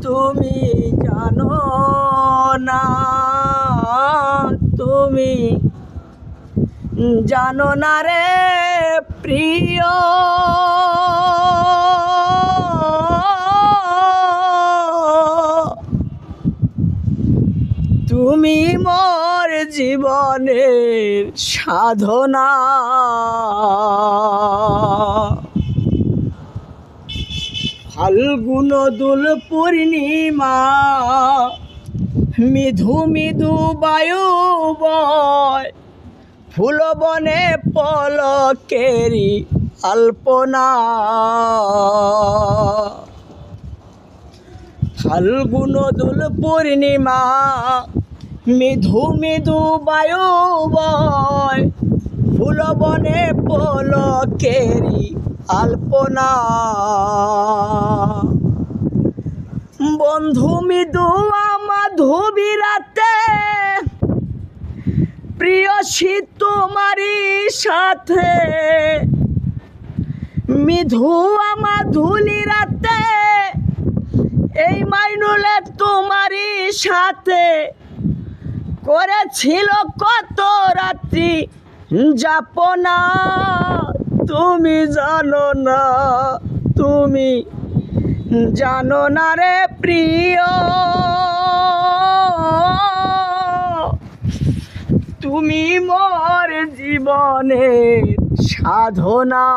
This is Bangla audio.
তুমি জানো না, তুমি জানো না রে প্রিয়, তুমি মোর জীবনের সাধনা। ফাল্গুন দোল পূর্ণিমা, মৃদু মৃদু বায়ু বয়, ফুল বনে পলকেরি আলপনা। ফাল্গুন দোল পূর্ণিমা, মৃদু মৃদু বায়ু বয়, ফুল বনে পলকেরি আলপনা। বন্ধু মৃদু মাধবী রাতে, প্রিয়সী তোমারই সাথে, মৃদু মাধুলি রাতে, এই মাইনুলে তোমারই সাথে করেছিল কত রাত্রি যাপনা। তুমি জানো না, তুমি জানো না রে প্রিয়, তুমি মোর জীবনের সাধনা।